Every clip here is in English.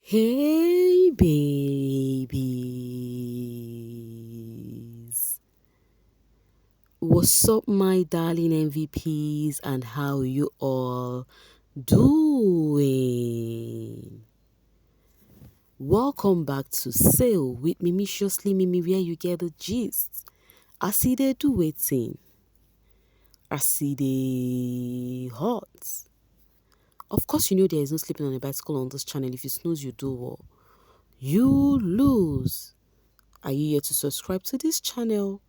Hey babies, what's up my darling MVPs and how you all doing? Welcome back to Sail with Mimiciously Mimi where you get the gist. I see they do waiting. I see they hot. Of course you know there is no sleeping on a bicycle on this channel. If you snooze you do what? You lose. Are you here to subscribe to this channel?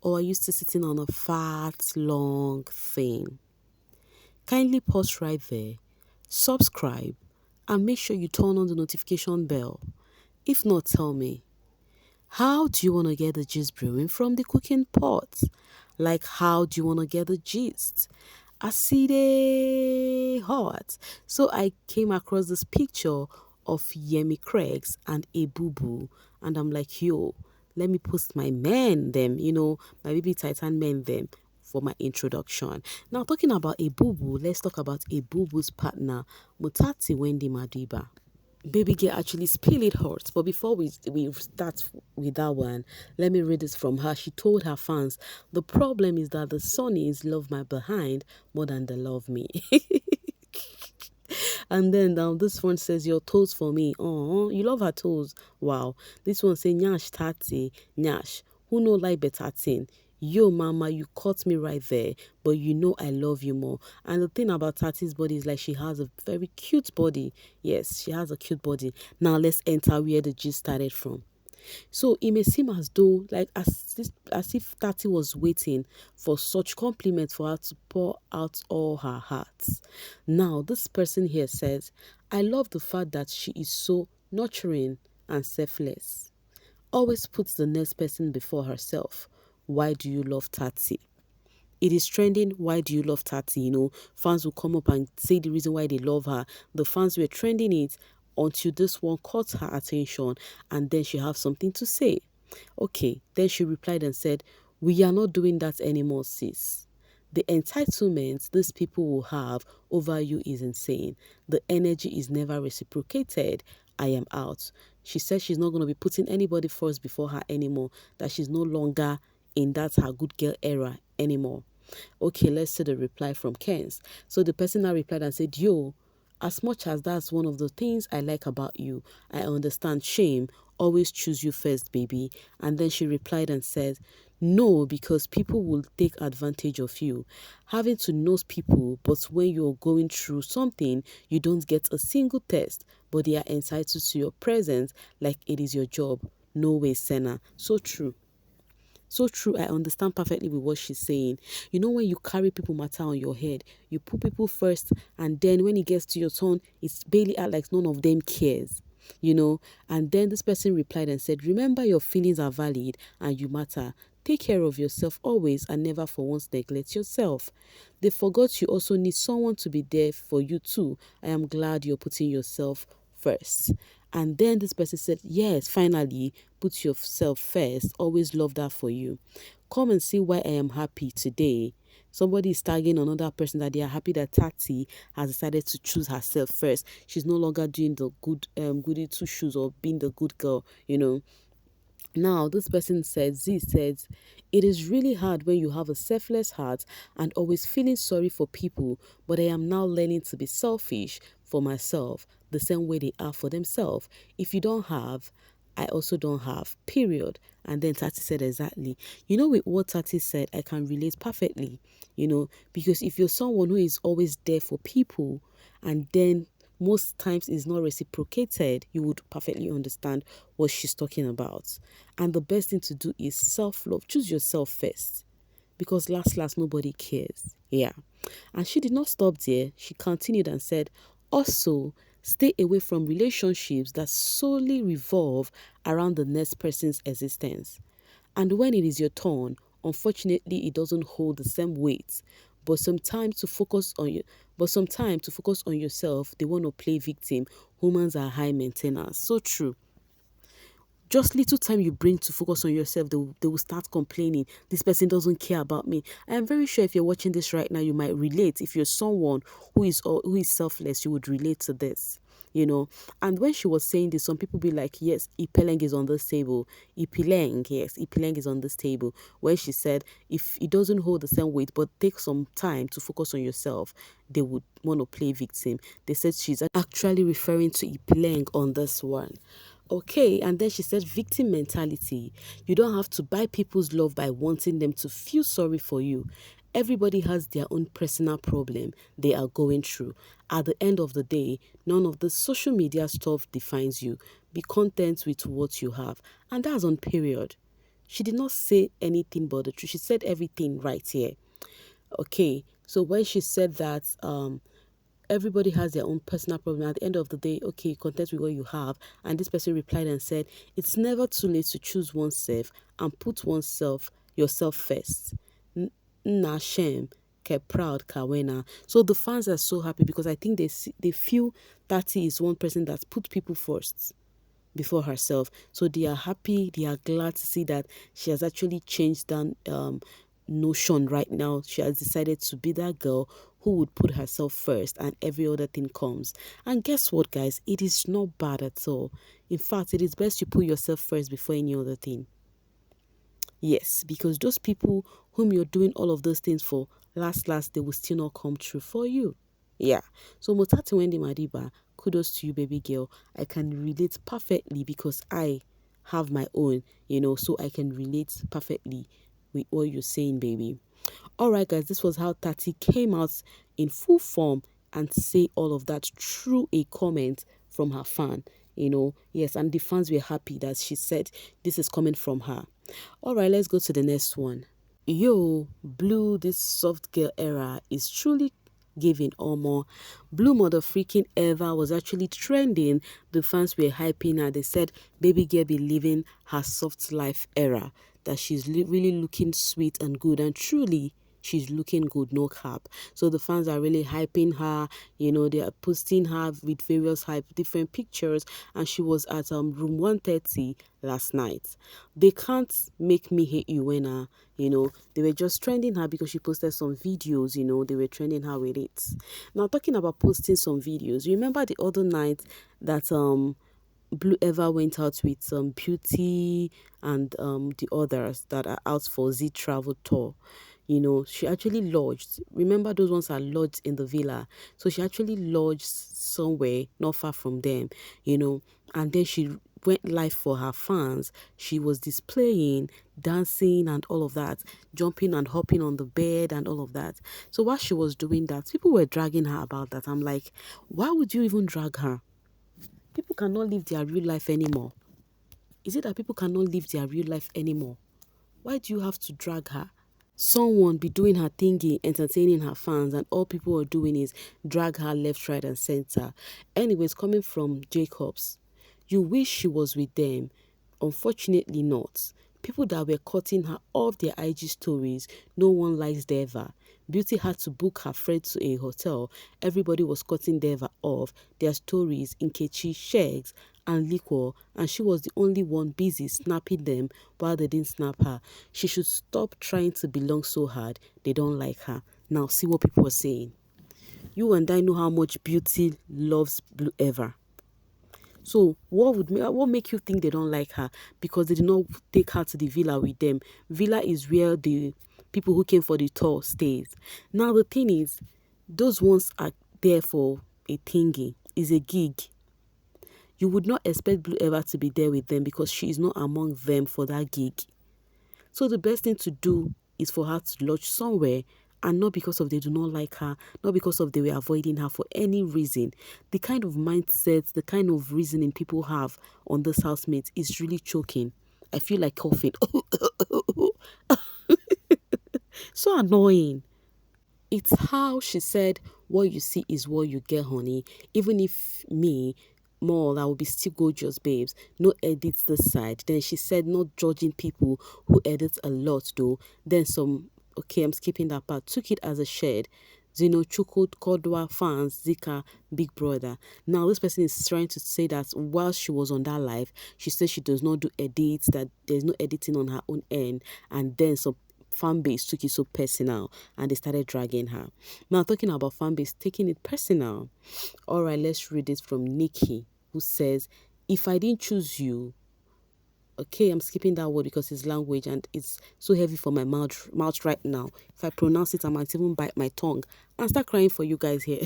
Or are you still sitting on a fat, long thing? Kindly pause right there, subscribe, and make sure you turn on the notification bell. If not, tell me, how do you want to get the gist brewing from the cooking pot? Like, how do you want to get the gist? I see they hot. So I came across this picture of Yemi Craigs and a boo-boo, and I'm like, yo, let me post my men them, my baby Titan men them for my introduction. Now, talking about a boo-boo, let's talk about a boo-boo's partner, Mutati Wendy Madiba. Baby girl actually spill it hurt. But before we start with that one, let me read this from her. She told her fans, the problem is that the Sonnies love my behind more than they love me. And then this one says, your toes for me. Oh, you love her toes. Wow. This one say, Nyash Tati, Nyash. Who know like better thing? Yo, mama, you caught me right there, but you know I love you more. And the thing about Tati's body is like she has a very cute body. Yes, she has a cute body. Now let's enter where the gist started from. So it may seem as though, like as if Tati was waiting for such compliment for her to pour out all her hearts. Now this person here says, I love the fact that she is so nurturing and selfless. Always puts the next person before herself. Why do you love Tati? It is trending. Why do you love Tati? Fans will come up and say the reason why they love her. The fans were trending it until this one caught her attention, and then she have something to say. Okay, then she replied and said, we are not doing that anymore, sis. The entitlement these people will have over you is insane. The energy is never reciprocated. I am out. She said she's not going to be putting anybody first before her anymore, that she's no longer in that her good girl era anymore. Okay, let's see the reply from Kens. So the person now replied and said, yo, as much as that's one of the things I like about you, I understand shame. Always choose you first, baby. And then she replied and said, no, because people will take advantage of you. Having to know people, but when you're going through something, you don't get a single test, but they are entitled to your presence like it is your job. No way, Senna. So true. So true. I understand perfectly with what she's saying. When you carry people matter on your head, you put people first, and then when it gets to your turn, it's barely out like none of them cares. And then this person replied and said, remember your feelings are valid and you matter. Take care of yourself always and never for once neglect yourself. They forgot you also need someone to be there for you too. I am glad you're putting yourself first. And then this person said, yes, finally, put yourself first. Always love that for you. Come and see why I am happy today. Somebody is tagging another person that they are happy that Tati has decided to choose herself first. She's no longer doing the good goody two shoes or being the good girl. Now, this person says, Z says, it is really hard when you have a selfless heart and always feeling sorry for people, but I am now learning to be selfish for myself the same way they are for themselves. If you don't have, I also don't have, period. And then Tati said exactly. With what Tati said, I can relate perfectly, because if you're someone who is always there for people and then most times is not reciprocated, you would perfectly understand what she's talking about. And the best thing to do is self-love. Choose yourself first, because last nobody cares. Yeah. And she did not stop there. She continued and said, also stay away from relationships that solely revolve around the next person's existence. And when it is your turn, unfortunately it doesn't hold the same weight. Sometimes to focus on yourself, they want to play victim. Humans are high maintenance. So true. Just little time you bring to focus on yourself, they will start complaining. This person doesn't care about me. I am very sure if you're watching this right now, you might relate. If you're someone who is selfless, you would relate to this. you know. And when she was saying this, some people be like, yes, Ipeleng is on this table. Ipeleng, yes, Ipeleng is on this table. When she said, if it doesn't hold the same weight, but take some time to focus on yourself, they would want to play victim. They said she's actually referring to Ipeleng on this one. Okay, and then she said victim mentality. You don't have to buy people's love by wanting them to feel sorry for you. Everybody has their own personal problem they are going through. At the end of the day, none of the social media stuff defines you. Be content with what you have. And that's on period. She did not say anything but the truth. She said everything right here. Okay, so when she said that, everybody has their own personal problem. At the end of the day, okay, content with what you have. And this person replied and said, it's never too late to choose oneself and put yourself first. Na shame, ke proud, kawena. So the fans are so happy because I think they feel Tati is one person that put people first before herself. So they are happy, they are glad to see that she has actually changed that notion right now. She has decided to be that girl who would put herself first and every other thing comes. And guess what, guys? It is not bad at all. In fact, it is best you put yourself first before any other thing. Yes, because those people whom you're doing all of those things for, last, they will still not come true for you. Yeah. So Motati Wendy Madiba, kudos to you, baby girl. I can relate perfectly because I have my own, so I can relate perfectly with what you're saying, baby. All right, guys, this was how Tati came out in full form and say all of that through a comment from her fan. Yes, and the fans were happy that she said this is coming from her. All right, let's go to the next one. Yo, Blue, this soft girl era is truly giving Omo. Blue mother freaking ever was actually trending. The fans were hyping her. They said baby girl be living her soft life era, that she's really looking sweet and good, and truly she's looking good, no cap. So the fans are really hyping her. They are posting her with various different pictures, and she was at room 130 last night. They can't make me hate you when they were just trending her because she posted some videos. They were trending her with it. Now, talking about posting some videos, you remember the other night that Blue Ever went out with Beauty and the others that are out for Z Travel Tour. She actually lodged. Remember, those ones are lodged in the villa. So she actually lodged somewhere not far from them, and then she went live for her fans. She was displaying, dancing and all of that, jumping and hopping on the bed and all of that. So while she was doing that, people were dragging her about that. I'm like, why would you even drag her? People cannot live their real life anymore. Is it that people cannot live their real life anymore? Why do you have to drag her? Someone be doing her thingy, entertaining her fans, and all people are doing is drag her left, right, and center. Anyways, coming from Jacobs, you wish she was with them. Unfortunately not. People that were cutting her off their IG stories, no one likes Deva. Beauty had to book her friend to a hotel. Everybody was cutting Deva off their stories in Nkechi, Shegs, and Liquor, and she was the only one busy snapping them while they didn't snap her. She should stop trying to belong so hard. They don't like her. Now see what people are saying. You and I know how much Beauty loves Blue Ever. So what make you think they don't like her? Because they did not take her to the villa with them. Villa is where the people who came for the tour stays. Now the thing is, those ones are there for a thingy. It's a gig. You would not expect Blue Ever to be there with them because she is not among them for that gig. So the best thing to do is for her to lodge somewhere, and not because of they do not like her, not because of they were avoiding her for any reason. The kind of mindset, the kind of reasoning people have on this housemate is really choking. I feel like coughing. So annoying. It's how she said, what you see is what you get, honey. Even if me, more, I will be still gorgeous, babes. No edits this side. Then she said, not judging people who edit a lot, though. Then some, okay, I'm skipping that part. Took it as a shed. Zeno Chukwu, Kodwa, fans, Zika, Big Brother. Now, this person is trying to say that while she was on that live, she said she does not do edits, that there's no editing on her own end. And then some fan base took it so personal and they started dragging her. Now, talking about fan base taking it personal. All right, let's read it from Nikki, who says, if I didn't choose you, okay, I'm skipping that word because it's language and it's so heavy for my mouth right now. If I pronounce it, I might even bite my tongue and start crying for you guys here.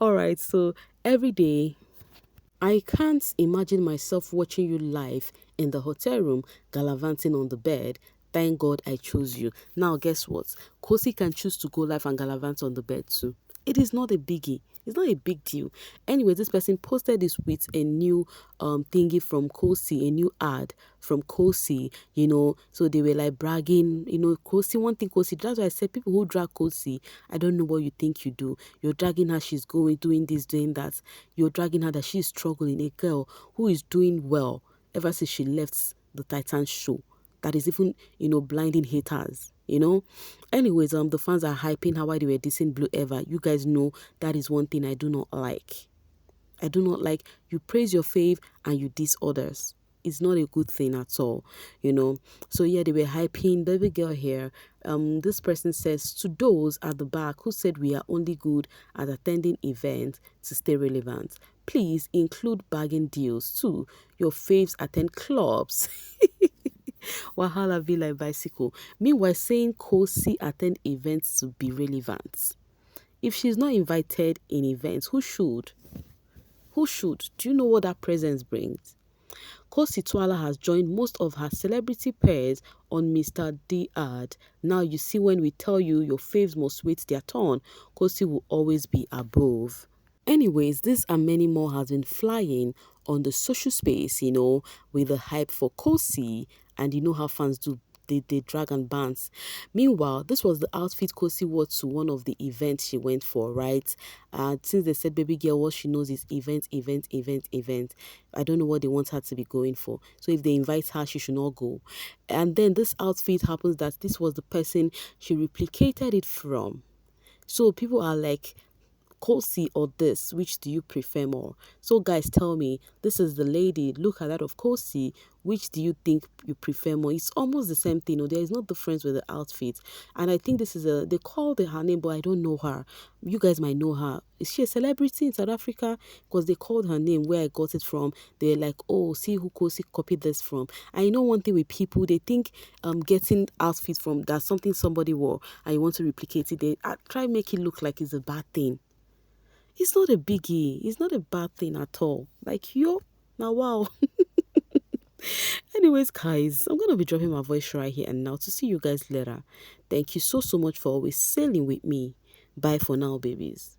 All right, so every day, I can't imagine myself watching you live in the hotel room, gallivanting on the bed. Thank God I chose you. Now, guess what? Khosi can choose to go live and gallivant on the bed too. It is not a biggie. It's not a big deal. Anyway, this person posted this with a new thingy from Khosi, a new ad from Khosi, so they were like bragging, Khosi, one thing Khosi, that's why I said people who drag Khosi, I don't know what you think you do. You're dragging her, she's going, doing this, doing that. You're dragging her that she's struggling, a girl who is doing well ever since she left the Titan show. That is even, blinding haters. Anyways, the fans are hyping how they were dissing Blue Ever. You guys know that is one thing I do not like. I do not like you praise your fave and you diss others. It's not a good thing at all. So yeah, they were hyping baby girl here. This person says to those at the back who said we are only good at attending events to stay relevant, please include bargain deals too. Your faves attend clubs. Wahala be like bicycle. Meanwhile, saying Khosi attend events to be relevant. If she's not invited in events, who should? Who should? Do you know what that presence brings? Khosi Twala has joined most of her celebrity pairs on Mr. D ad. Now you see when we tell you your faves must wait their turn, Khosi will always be above. Anyways, this and many more has been flying on the social space, with the hype for Khosi, and you know how fans do. They drag and bounce. Meanwhile, this was the outfit Khosi wore to one of the events she went for, right? Since they said baby girl, what she knows is event. I don't know what they want her to be going for. So if they invite her, she should not go. And then this outfit happens that this was the person she replicated it from. So people are like, Khosi or this, which do you prefer more? So guys, tell me, this is the lady, look at that of Khosi, which do you think you prefer more? It's almost the same thing. There is no difference with the outfit. And I think this is they called her name, but I don't know her. You guys might know her. Is she a celebrity in South Africa? Because they called her name, where I got it from. They're like, oh, see who Khosi copied this from. And you know one thing with people, they think getting outfits from that's something somebody wore and you want to replicate it. They try make it look like it's a bad thing. It's not a biggie. It's not a bad thing at all. Like, now wow. Anyways, guys, I'm going to be dropping my voice right here and now to see you guys later. Thank you so much for always sailing with me. Bye for now, babies.